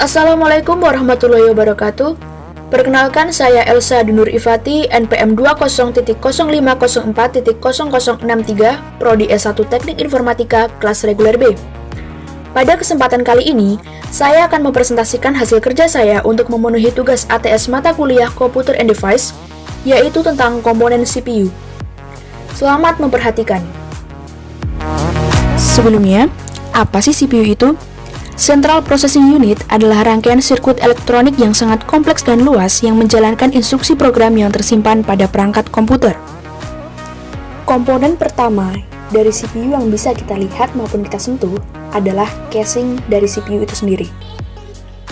Assalamualaikum warahmatullahi wabarakatuh. Perkenalkan, saya Elsa Dunur Ifati, NPM 20.0504.0063, Prodi S1 Teknik Informatika, kelas reguler B. Pada kesempatan kali ini, saya akan mempresentasikan hasil kerja saya untuk memenuhi tugas ATS mata kuliah Computer and Device, yaitu tentang komponen CPU. Selamat memperhatikan. Sebelumnya, apa sih CPU itu? Central Processing Unit adalah rangkaian sirkuit elektronik yang sangat kompleks dan luas yang menjalankan instruksi program yang tersimpan pada perangkat komputer. Komponen pertama dari CPU yang bisa kita lihat maupun kita sentuh adalah casing dari CPU itu sendiri.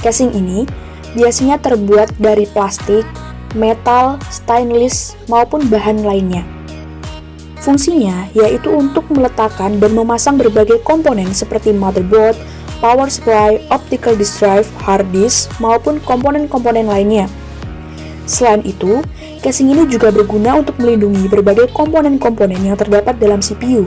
Casing ini biasanya terbuat dari plastik, metal, stainless, maupun bahan lainnya. Fungsinya yaitu untuk meletakkan dan memasang berbagai komponen seperti motherboard, power supply, optical disk drive, hard disk, maupun komponen-komponen lainnya. Selain itu, casing ini juga berguna untuk melindungi berbagai komponen-komponen yang terdapat dalam CPU.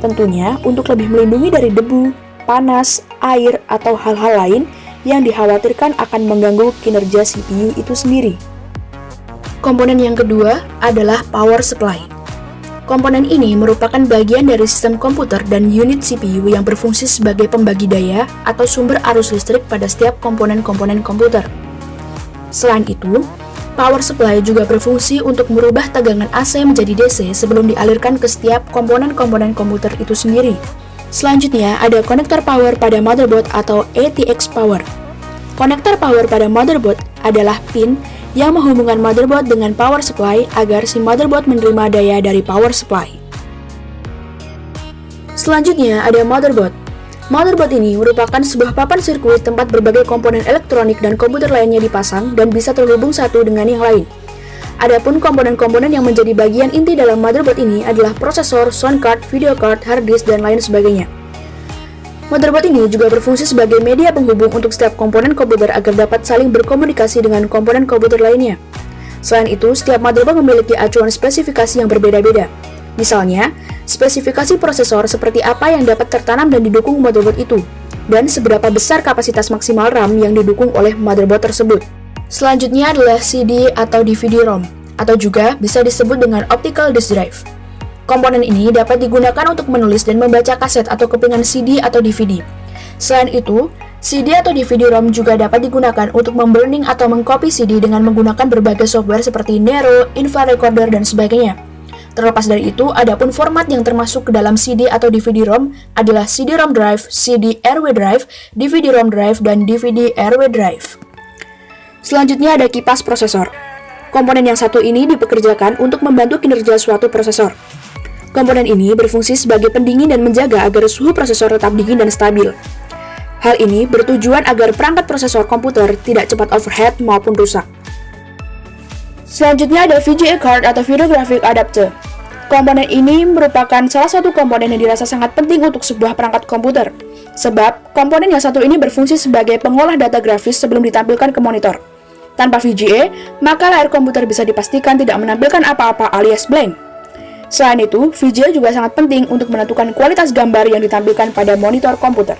Tentunya untuk lebih melindungi dari debu, panas, air, atau hal-hal lain yang dikhawatirkan akan mengganggu kinerja CPU itu sendiri. Komponen yang kedua adalah power supply. Komponen ini merupakan bagian dari sistem komputer dan unit CPU yang berfungsi sebagai pembagi daya atau sumber arus listrik pada setiap komponen-komponen komputer. Selain itu, power supply juga berfungsi untuk merubah tegangan AC menjadi DC sebelum dialirkan ke setiap komponen-komponen komputer itu sendiri. Selanjutnya, ada konektor power pada motherboard atau ATX power. Konektor power pada motherboard adalah pin yang menghubungkan motherboard dengan power supply agar si motherboard menerima daya dari power supply. Selanjutnya ada motherboard. Motherboard ini merupakan sebuah papan sirkuit tempat berbagai komponen elektronik dan komputer lainnya dipasang dan bisa terhubung satu dengan yang lain. Adapun komponen-komponen yang menjadi bagian inti dalam motherboard ini adalah prosesor, sound card, video card, hard disk, dan lain sebagainya. Motherboard ini juga berfungsi sebagai media penghubung untuk setiap komponen komputer agar dapat saling berkomunikasi dengan komponen komputer lainnya. Selain itu, setiap motherboard memiliki acuan spesifikasi yang berbeda-beda. Misalnya, spesifikasi prosesor seperti apa yang dapat tertanam dan didukung motherboard itu, dan seberapa besar kapasitas maksimal RAM yang didukung oleh motherboard tersebut. Selanjutnya adalah CD atau DVD-ROM, atau juga bisa disebut dengan optical disk drive. Komponen ini dapat digunakan untuk menulis dan membaca kaset atau kepingan CD atau DVD. Selain itu, CD atau DVD-ROM juga dapat digunakan untuk memburning atau mengcopy CD dengan menggunakan berbagai software seperti Nero, Infa-Recorder, dan sebagainya. Terlepas dari itu, adapun format yang termasuk ke dalam CD atau DVD-ROM adalah CD-ROM drive, CD-RW drive, DVD-ROM drive, dan DVD-RW drive. Selanjutnya ada kipas prosesor. Komponen yang satu ini dipekerjakan untuk membantu kinerja suatu prosesor. Komponen ini berfungsi sebagai pendingin dan menjaga agar suhu prosesor tetap dingin dan stabil. Hal ini bertujuan agar perangkat prosesor komputer tidak cepat overheat maupun rusak. Selanjutnya ada VGA card atau Video Graphic Adapter. Komponen ini merupakan salah satu komponen yang dirasa sangat penting untuk sebuah perangkat komputer. Sebab, komponen yang satu ini berfungsi sebagai pengolah data grafis sebelum ditampilkan ke monitor. Tanpa VGA, maka layar komputer bisa dipastikan tidak menampilkan apa-apa alias blank. Selain itu, VGA juga sangat penting untuk menentukan kualitas gambar yang ditampilkan pada monitor komputer.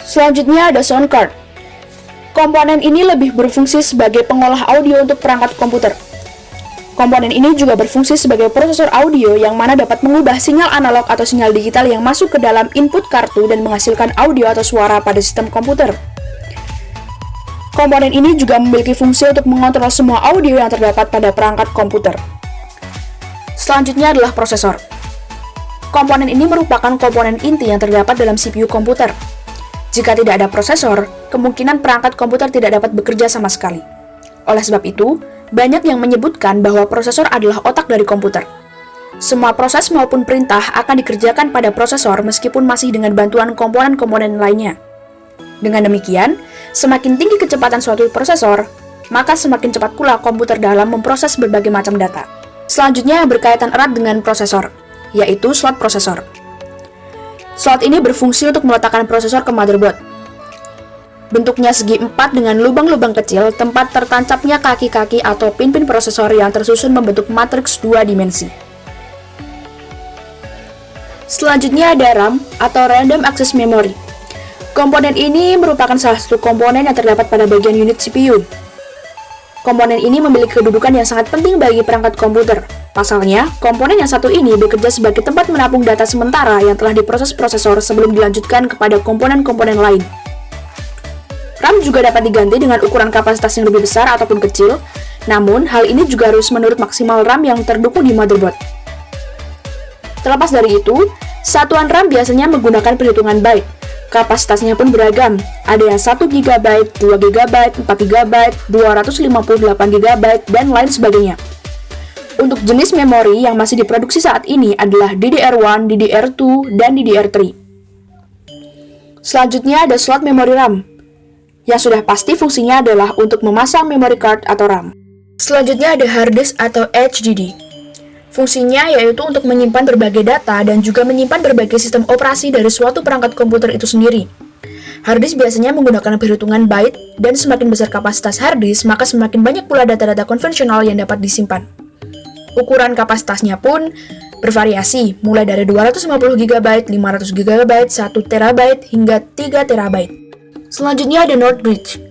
Selanjutnya ada sound card. Komponen ini lebih berfungsi sebagai pengolah audio untuk perangkat komputer. Komponen ini juga berfungsi sebagai prosesor audio yang mana dapat mengubah sinyal analog atau sinyal digital yang masuk ke dalam input kartu dan menghasilkan audio atau suara pada sistem komputer. Komponen ini juga memiliki fungsi untuk mengontrol semua audio yang terdapat pada perangkat komputer. Selanjutnya adalah prosesor. Komponen ini merupakan komponen inti yang terdapat dalam CPU komputer. Jika tidak ada prosesor, kemungkinan perangkat komputer tidak dapat bekerja sama sekali. Oleh sebab itu, banyak yang menyebutkan bahwa prosesor adalah otak dari komputer. Semua proses maupun perintah akan dikerjakan pada prosesor meskipun masih dengan bantuan komponen-komponen lainnya. Dengan demikian, semakin tinggi kecepatan suatu prosesor, maka semakin cepat pula komputer dalam memproses berbagai macam data. Selanjutnya berkaitan erat dengan prosesor, yaitu slot prosesor. Slot ini berfungsi untuk meletakkan prosesor ke motherboard. Bentuknya segi empat dengan lubang-lubang kecil, tempat tertancapnya kaki-kaki atau pin-pin prosesor yang tersusun membentuk matriks 2 dimensi. Selanjutnya ada RAM atau Random Access Memory. Komponen ini merupakan salah satu komponen yang terdapat pada bagian unit CPU. Komponen ini memiliki kedudukan yang sangat penting bagi perangkat komputer. Pasalnya, komponen yang satu ini bekerja sebagai tempat menampung data sementara yang telah diproses prosesor sebelum dilanjutkan kepada komponen-komponen lain. RAM juga dapat diganti dengan ukuran kapasitas yang lebih besar ataupun kecil, namun hal ini juga harus menurut maksimal RAM yang terdukung di motherboard. Terlepas dari itu, satuan RAM biasanya menggunakan perhitungan byte. Kapasitasnya pun beragam, ada yang 1 GB, 2 GB, 4 GB, 258 GB, dan lain sebagainya. Untuk jenis memori yang masih diproduksi saat ini adalah DDR1, DDR2, dan DDR3. Selanjutnya ada slot memori RAM, yang sudah pasti fungsinya adalah untuk memasang memory card atau RAM. Selanjutnya ada hard disk atau HDD. Fungsinya yaitu untuk menyimpan berbagai data dan juga menyimpan berbagai sistem operasi dari suatu perangkat komputer itu sendiri. Hard disk biasanya menggunakan perhitungan byte, dan semakin besar kapasitas hard disk, maka semakin banyak pula data-data konvensional yang dapat disimpan. Ukuran kapasitasnya pun bervariasi, mulai dari 250 GB, 500 GB, 1 TB, hingga 3 TB. Selanjutnya ada NOR bridge.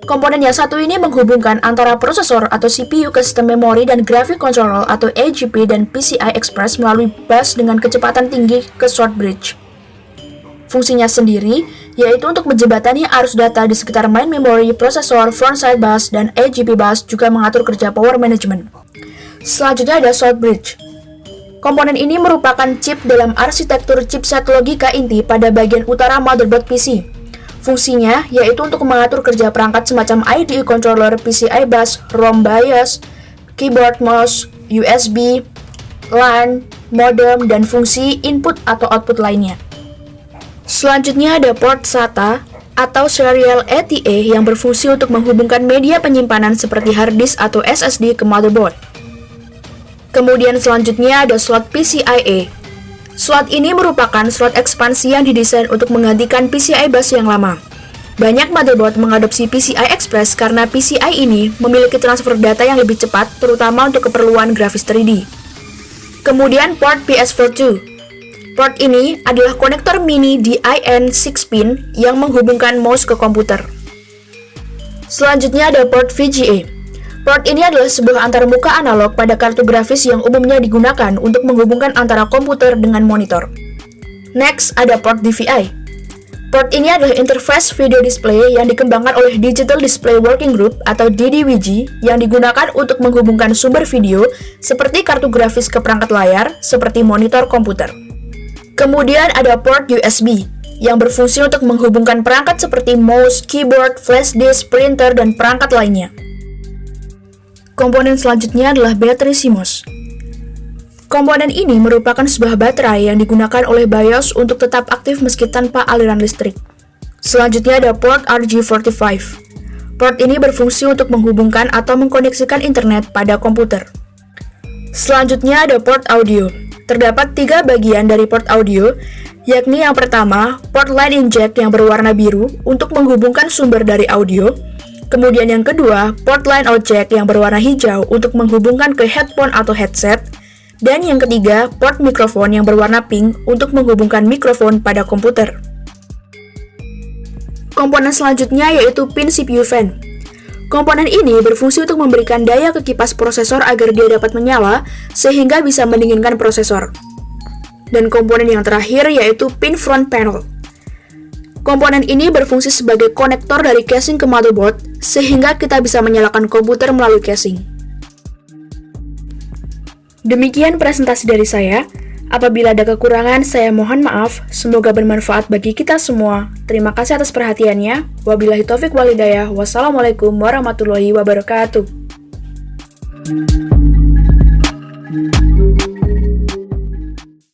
Komponen yang satu ini menghubungkan antara prosesor atau CPU ke sistem memori dan graphic controller atau AGP dan PCI Express melalui bus dengan kecepatan tinggi ke short bridge. Fungsinya sendiri yaitu untuk menjembatani arus data di sekitar main memory, prosesor, frontside bus, dan AGP bus, juga mengatur kerja power management. Selanjutnya ada short bridge. Komponen ini merupakan chip dalam arsitektur chipset logika inti pada bagian utara motherboard PC. Fungsinya yaitu untuk mengatur kerja perangkat semacam IDE controller, PCI bus, ROM BIOS, keyboard, mouse, USB, LAN, modem, dan fungsi input atau output lainnya. Selanjutnya ada port SATA atau serial ATA yang berfungsi untuk menghubungkan media penyimpanan seperti hard disk atau SSD ke motherboard. Kemudian selanjutnya ada slot PCIe. Slot ini merupakan slot ekspansi yang didesain untuk menggantikan PCI bus yang lama. Banyak motherboard mengadopsi PCI Express karena PCI ini memiliki transfer data yang lebih cepat, terutama untuk keperluan grafis 3D. Kemudian port PS42. Port ini adalah konektor mini DIN 6-pin yang menghubungkan mouse ke komputer. Selanjutnya ada port VGA. Port ini adalah sebuah antarmuka analog pada kartu grafis yang umumnya digunakan untuk menghubungkan antara komputer dengan monitor. Next, ada port DVI. Port ini adalah interface video display yang dikembangkan oleh Digital Display Working Group atau DDWG yang digunakan untuk menghubungkan sumber video seperti kartu grafis ke perangkat layar seperti monitor komputer. Kemudian ada port USB yang berfungsi untuk menghubungkan perangkat seperti mouse, keyboard, flash disk, printer, dan perangkat lainnya. Komponen selanjutnya adalah baterai CMOS. Komponen ini merupakan sebuah baterai yang digunakan oleh BIOS untuk tetap aktif meski tanpa aliran listrik. Selanjutnya ada port RJ45. Port ini berfungsi untuk menghubungkan atau mengkoneksikan internet pada komputer. Selanjutnya ada port audio. Terdapat 3 bagian dari port audio, yakni yang pertama, port line in jack yang berwarna biru untuk menghubungkan sumber dari audio. Kemudian yang kedua, port line out jack yang berwarna hijau untuk menghubungkan ke headphone atau headset. Dan yang ketiga, port mikrofon yang berwarna pink untuk menghubungkan mikrofon pada komputer. Komponen selanjutnya yaitu pin CPU fan. Komponen ini berfungsi untuk memberikan daya ke kipas prosesor agar dia dapat menyala, sehingga bisa mendinginkan prosesor. Dan komponen yang terakhir yaitu pin front panel. Komponen ini berfungsi sebagai konektor dari casing ke motherboard, sehingga kita bisa menyalakan komputer melalui casing. Demikian presentasi dari saya. Apabila ada kekurangan, saya mohon maaf. Semoga bermanfaat bagi kita semua. Terima kasih atas perhatiannya. Wabillahi taufik wal hidayah. Wassalamualaikum warahmatullahi wabarakatuh.